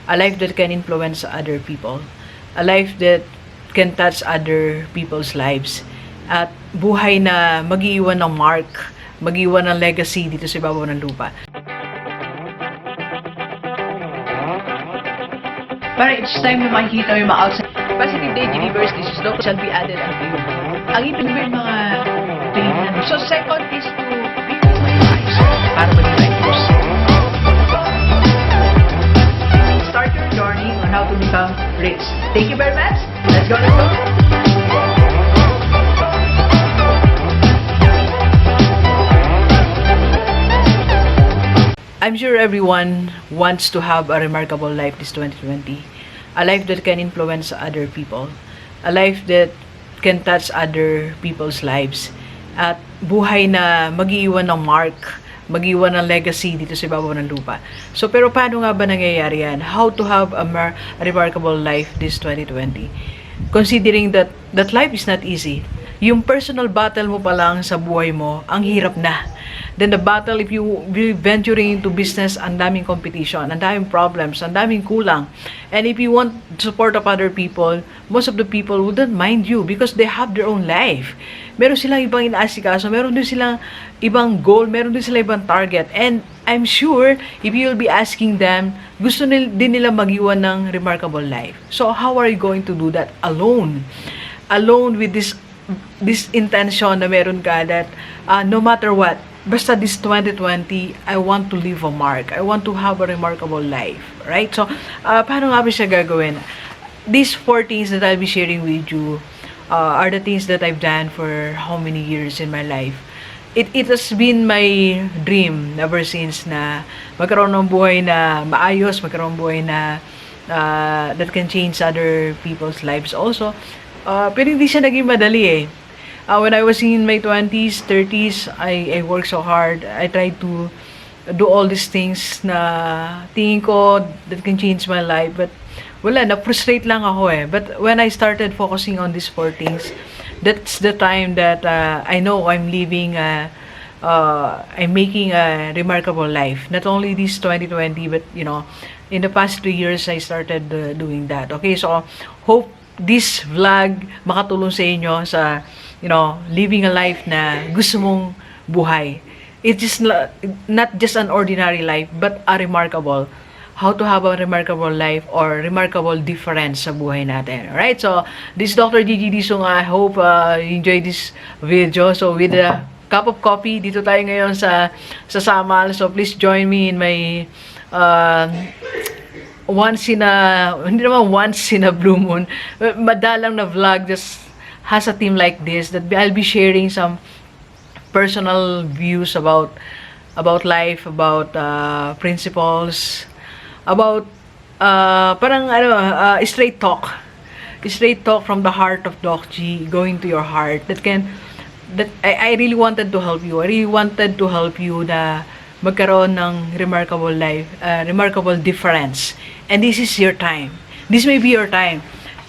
a life that can influence other people, a life that can touch other people's lives, at buhay na mag-iwan ng mark, mag-iwan ng legacy dito sa ibabaw ng lupa. Para each time na makikita mo yung mga outside positive day delivers, this is local shall be added unto you. Ang ibig sabihin mga tingnan. So second is to be organized para maging righteous. Start your journey on how to become rich. Thank you very much. Let's go, let's go. I'm sure everyone wants to have a remarkable life this 2020. A life that can influence other people. A life that can touch other people's lives. At buhay na mag-iwan ng mark, mag-iwan ng legacy dito sa ibabaw ng lupa. So, pero paano nga ba nangyayari yan? How to have a remarkable life this 2020? Considering that life is not easy. Yung personal battle mo pa lang sa buhay mo, ang hirap na. Then the battle, if you venturing into business, ang daming competition, ang daming problems, ang daming kulang. And if you want support of other people, most of the people wouldn't mind you because they have their own life. Meron silang ibang inaasikaso, meron din silang ibang goal, meron din silang ibang target. And I'm sure, if you will be asking them, gusto din nila mag-iwan ng remarkable life. So how are you going to do that alone? Alone with this intention na meron ka that no matter what, basta this 2020, I want to leave a mark. I want to have a remarkable life. Right? So, paano nga ba siya gagawin? These 4 things that I'll be sharing with you are the things that I've done for how many years in my life. It has been my dream ever since na magkaroon ng buhay na maayos, magkaroon ng buhay na that can change other people's lives also. Pero hindi siya naging madali eh. When I was in my 20s, 30s, I worked so hard. I tried to do all these things na tingin ko that can change my life. But wala, na-frustrate lang ako eh. But when I started focusing on these 4 things, that's the time that I know I'm living, I'm making a remarkable life. Not only this 2020, but you know, in the past 2 years, I started doing that. Okay, so hope this vlog makatulong sa inyo sa, you know, living a life na gusto mong buhay. It's just not just an ordinary life, but a remarkable. How to have a remarkable life or remarkable difference sa buhay natin. Alright, so this is Dr. Gigi. I hope you enjoy this video. So with a cup of coffee, dito tayo ngayon sa Samal. So please join me in my hindi naman once in a blue moon, madalang na vlog just has a theme like this that I'll be sharing some personal views about life, about principles, about parang straight talk from the heart of Doc G going to your heart that I really wanted to help you. I really wanted to help you na magkaroon ng remarkable life, remarkable difference. And this is your time. This may be your time.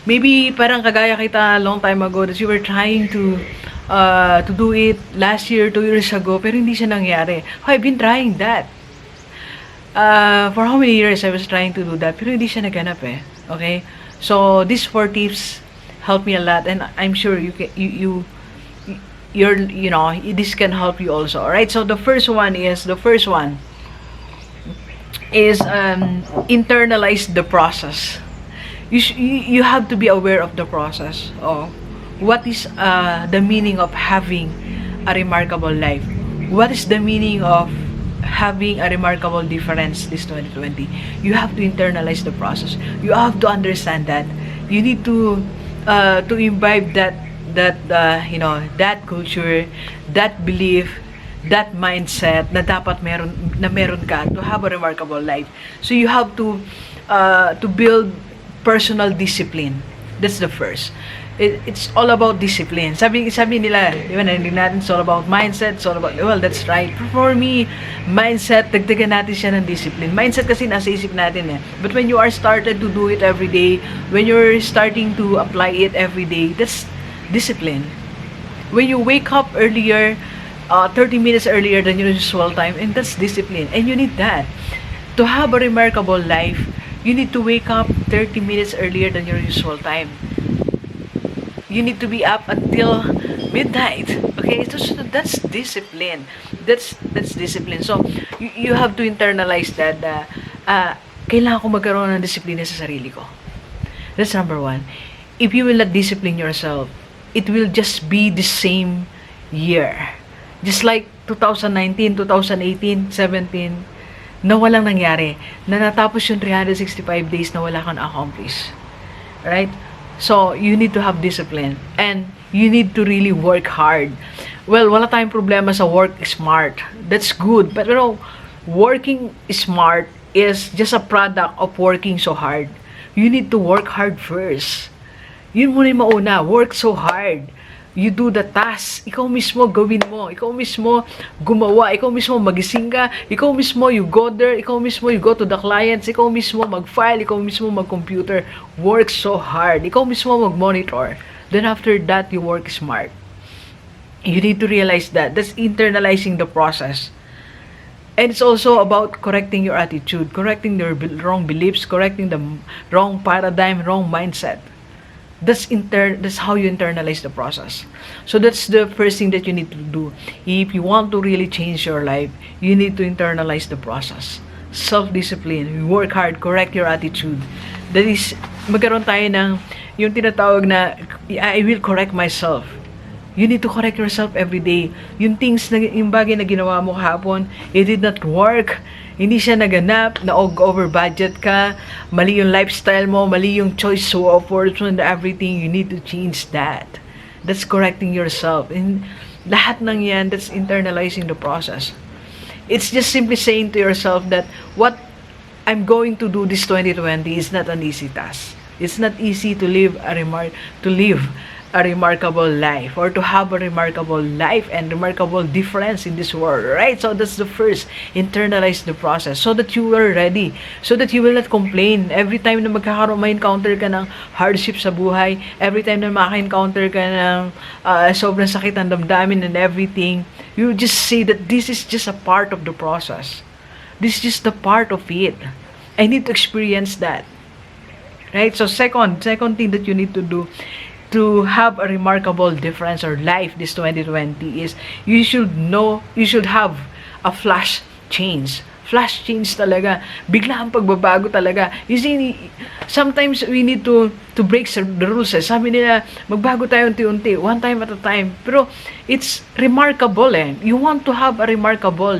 Maybe parang kagaya kita long time ago that you were trying to do it last year, 2 years ago, pero hindi siya nangyari. I've been trying that. For how many years I was trying to do that, pero hindi siya naganap eh. Okay? So these 4 tips help me a lot, and I'm sure you know, this can help you also. All right? So the first one is internalize the process. You have to be aware of the process. What is the meaning of having a remarkable life? What is the meaning of having a remarkable difference this 2020? You have to internalize the process. You have to understand that. You need to imbibe you know, that culture, that belief, that mindset na dapat meron ka to have a remarkable life. So you have to build personal discipline. That's the first. It's all about discipline. Sabi nila, di ba, narinig natin, it's all about mindset, it's all about, well, that's right. For me, mindset, dagdagan natin siya ng discipline. Mindset kasi nasa isip natin eh. But when you are started to do it every day, when you're starting to apply it every day, that's discipline. When you wake up earlier, 30 minutes earlier than your usual time, and that's discipline. And you need that. To have a remarkable life, You need to wake up 30 minutes earlier than your usual time. You need to be up until midnight. Okay, so that's discipline. That's discipline. So you have to internalize that kailangan ko magkaroon ng disiplina sa sarili ko. That's number one. If you will not discipline yourself, it will just be the same year. Just like 2019, 2018, 17, na walang nangyari. Na natapos yung 365 days na wala kang accomplish. Right? So, you need to have discipline. And you need to really work hard. Well, wala tayong problema sa work smart. That's good. But working smart is just a product of working so hard. You need to work hard first. Yun muna yung mauna. Work so hard. You do the task. Ikaw mismo gawin mo. Ikaw mismo gumawa. Ikaw mismo magising ka. Ikaw mismo you go there. Ikaw mismo you go to the clients. Ikaw mismo mag-file. Ikaw mismo mag-computer. Work so hard. Ikaw mismo mag-monitor. Then after that, you work smart. You need to realize that. That's internalizing the process. And it's also about correcting your attitude, correcting your wrong beliefs, correcting the wrong paradigm, wrong mindset. That's how you internalize the process. So that's the first thing that you need to do. If you want to really change your life, you need to internalize the process. Self-discipline, work hard, correct your attitude. That is, magkaroon tayo ng yung tinatawag na, I will correct myself. You need to correct yourself every day. Yung bagay na ginawa mo kahapon, it did not work. Hindi siya naganap, over budget ka, mali yung lifestyle mo, mali yung choice of words and everything. You need to change that. That's correcting yourself. And lahat ng yan, that's internalizing the process. It's just simply saying to yourself that what I'm going to do this 2020 is not an easy task. It's not easy to live a remarkable life, or to have a remarkable life and remarkable difference in this world, right? So that's the first, internalize the process so that you are ready, so that you will not complain every time na may-encounter ka ng hardship sa buhay, every time na maka-encounter ka ng sobrang sakit ng damdamin and everything. You just say that this is just a part of the process. This is just the part of it. I need to experience that, right? So second thing that you need to do to have a remarkable difference or life this 2020 is you should have a flash change. Flash change talaga. Bigla ang pagbabago talaga. You see, sometimes we need to break the rules. Sabi nila, magbago tayo unti-unti, one time at a time. Pero it's remarkable eh. You want to have a remarkable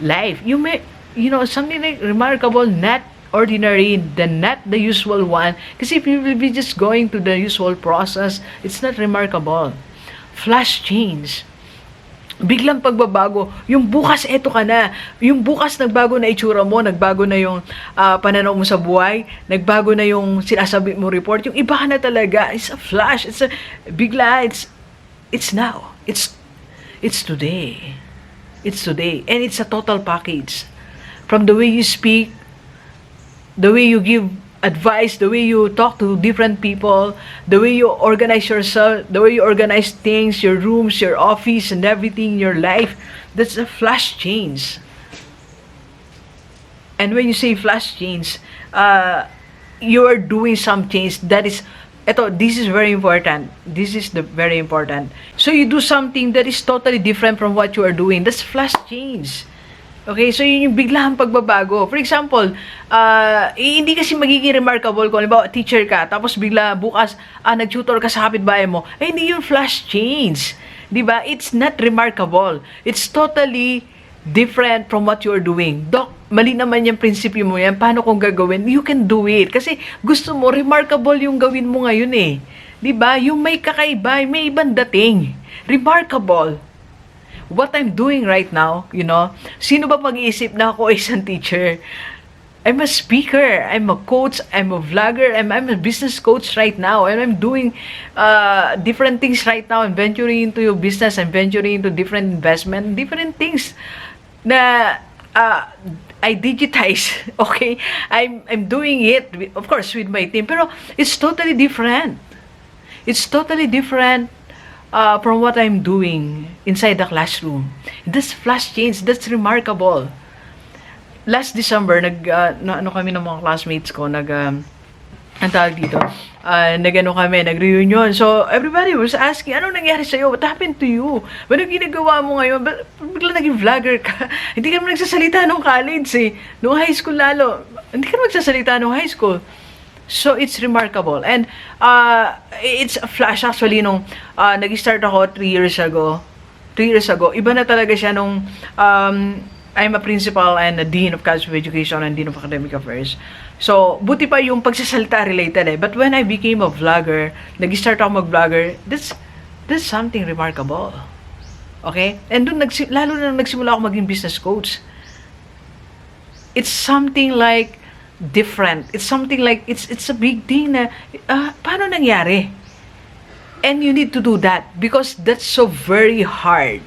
life. Something like remarkable, not ordinary, not the usual one. Kasi if you will be just going to the usual process, it's not remarkable. Flash change. Biglang pagbabago. Yung bukas, eto ka na. Yung bukas, nagbago na itsura mo, nagbago na yung pananaw mo sa buhay, nagbago na yung sinasabi mo report. Yung iba ka na talaga. It's a flash. Bigla, it's now. It's today. It's today. And it's a total package. From the way you speak, the way you give advice, the way you talk to different people, the way you organize yourself, the way you organize things, your rooms, your office, and everything in your life, that's a flash change. And when you say flash change, you are doing some change that is, this is very important. This is very important. So you do something that is totally different from what you are doing. That's flash change. Okay, so yun yung biglang pagbabago. For example, hindi kasi magiging remarkable kung halimbawa teacher ka, tapos bigla bukas, nag-tutor ka sa kapitbahay mo. Hindi yung flash change. Diba? It's not remarkable. It's totally different from what you are doing. Doc, mali naman yung prinsipyo mo yan. Paano kung gagawin? You can do it. Kasi gusto mo, remarkable yung gawin mo ngayon eh. Diba? Yung may kakaiba, may ibang dating. Remarkable. What I'm doing right now, sino ba mag-iisip na ako isang teacher? I'm a speaker, I'm a coach, I'm a vlogger, I'm a business coach right now, and I'm doing different things right now. I'm venturing into your business, I'm venturing into different investment, different things na I digitize, okay? I'm doing it, of course, with my team, pero it's totally different. It's totally different from what I'm doing inside the classroom. That's flash change. That's remarkable. last December, ano kami ng mga classmates ko, ang tawag dito, nag-reunion. So, everybody was asking, anong nangyari sa'yo? What happened to you? Ano ginagawa mo ngayon? Bigla naging vlogger ka. Hindi ka naman nagsasalita nung college eh. Nung high school lalo. Hindi ka naman nagsasalita nung high school. So, it's remarkable. And, it's a flash actually nung nag-start ako 3 years ago. 3 years ago, iba na talaga siya nung I'm a principal and a dean of college of education and dean of academic affairs. So, buti pa yung pagsasalita related eh. But when I became a vlogger, nag-start ako mag-vlogger, that's something remarkable. Okay? And dun, lalo na nagsimula ako maging business coach. It's something like different. It's something like, it's a big thing na, paano nangyari? And you need to do that because that's so very hard.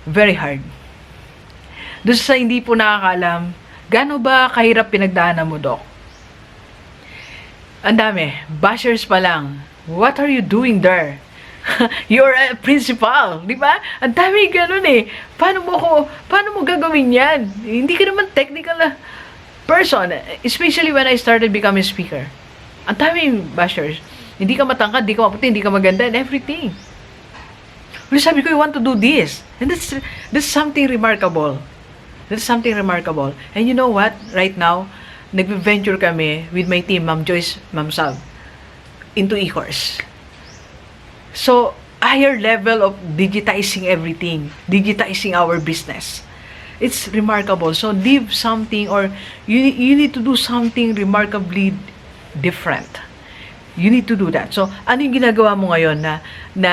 Very hard. Doon sa hindi po nakakaalam, gaano ba kahirap pinagdaanan mo, Doc? Ang dami. Bashers pa lang. What are you doing there? You're a principal, di ba? Ang dami ganun eh. Paano mo gagawin yan? Hindi ka naman technical person. Especially when I started becoming speaker. Ang dami bashers. Hindi ka matangkad, hindi ka maputi, hindi ka maganda, and everything. Pero sabi ko, I want to do this. And that's something remarkable. That's something remarkable. And you know what? Right now, nag-venture kami with my team, Ma'am Joyce, Ma'am Sab, into e-course. So, higher level of digitizing everything. Digitizing our business. It's remarkable. So, leave something or you need to do something remarkably different. You need to do that. So, ano yung ginagawa mo ngayon na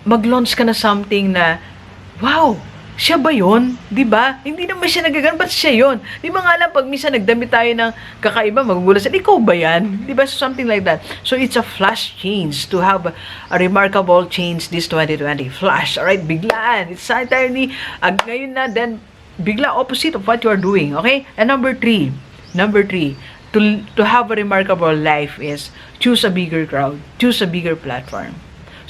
mag-launch ka na something na, wow, siya ba yun? Diba? Hindi naman siya nagagano, ba't siya yun? Di ba nga lang, pag minsan nagdamit tayo ng kakaiba, magugulat sila, ikaw ba yan? Diba? So, something like that. So, it's a flash change to have a remarkable change this 2020. Flash, alright? Biglaan. It's entirely, ngayon na, then, bigla opposite of what you are doing. Okay? And number three, to have a remarkable life is choose a bigger crowd, choose a bigger platform.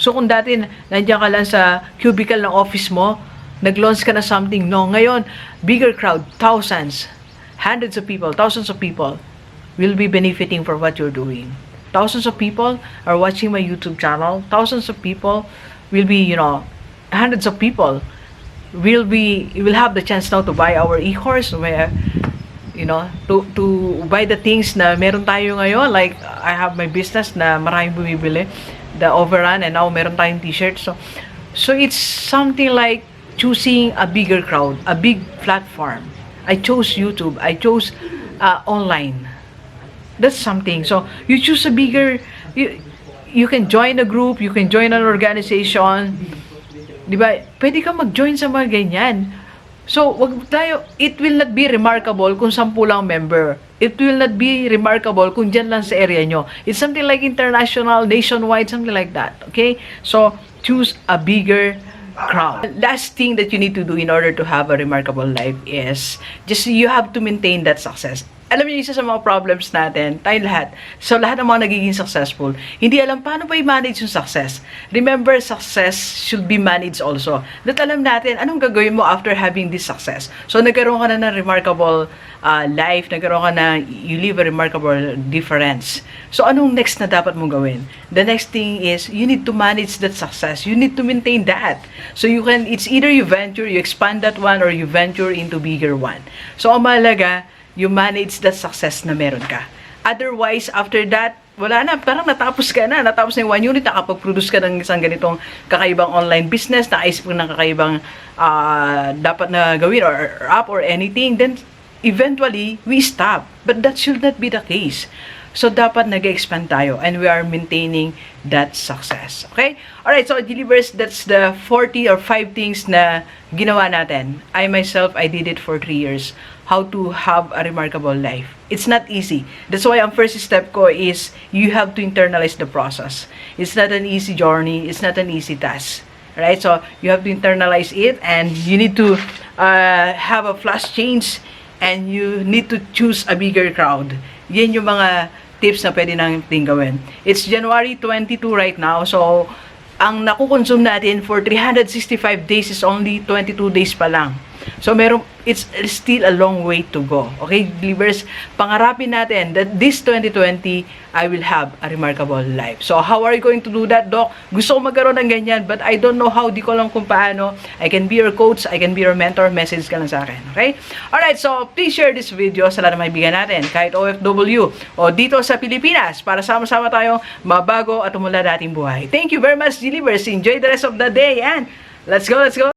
So kung dati nandiyan ka lang sa cubicle ng office mo, nag-launch ka na something, no, ngayon, bigger crowd, thousands, hundreds of people, thousands of people will be benefiting for what you're doing. Thousands of people are watching my YouTube channel. Thousands of people will be, hundreds of people will have the chance now to buy our e-course, where to buy the things na meron tayo ngayon. Like, I have my business na maraming bumibili, the Overrun, and now meron tayong t-shirt. So it's something like choosing a bigger crowd, a big platform. I chose YouTube. I chose online. That's something. So you choose a bigger, you can join a group, you can join an organization. Diba? Pwede ka mag-join sa mga ganyan. So, it will not be remarkable kung 10 lang member. It will not be remarkable kung dyan lang sa area nyo. It's something like international, nationwide, something like that. Okay? So, choose a bigger crowd. Last thing that you need to do in order to have a remarkable life is just you have to maintain that success. Alam niyo, isa sa mga problems natin, tayo lahat, so lahat ng mga nagiging successful, hindi alam paano ba i-manage yung success. Remember, success should be managed also. That alam natin, anong gagawin mo after having this success. So, nagkaroon ka na ng remarkable life, nagkaroon ka na, you live a remarkable difference. So, anong next na dapat mong gawin? The next thing is, you need to manage that success. You need to maintain that. So, it's either you venture, you expand that one, or you venture into bigger one. So, ang mahalaga, you manage that success na meron ka. Otherwise, after that, wala na, parang natapos na yung 1 unit, nakapag-produce ka ng isang ganitong kakaibang online business, nakaisip ka ng kakaibang dapat na gawin, or app, or anything, then eventually, we stop. But that should not be the case. So, dapat nag-expand tayo, and we are maintaining that success. Okay? Alright, so, Delivers, that's the 40 or 5 things na ginawa natin. I myself, I did it for 3 years. How to have a remarkable life. It's not easy. That's why ang first step ko is you have to internalize the process. It's not an easy journey. It's not an easy task. Right? So, you have to internalize it, and you need to have a flash change, and you need to choose a bigger crowd. Yan yung mga tips na pwede natin gawin. It's January 22 right now. So, ang nakukonsume natin for 365 days is only 22 days pa lang. So, it's still a long way to go. Okay, believers, pangarapin natin that this 2020, I will have a remarkable life. So, how are you going to do that, Doc? Gusto ko magkaroon ng ganyan, but I don't know how. Di ko lang kung paano. I can be your coach, I can be your mentor. Message ka lang sa akin. Okay? Alright, so please share this video sa lahat ng kaibigan natin, kahit OFW o dito sa Pilipinas, para sama-sama tayong mabago at umunlad ating buhay. Thank you very much, believers. Enjoy the rest of the day and let's go, let's go!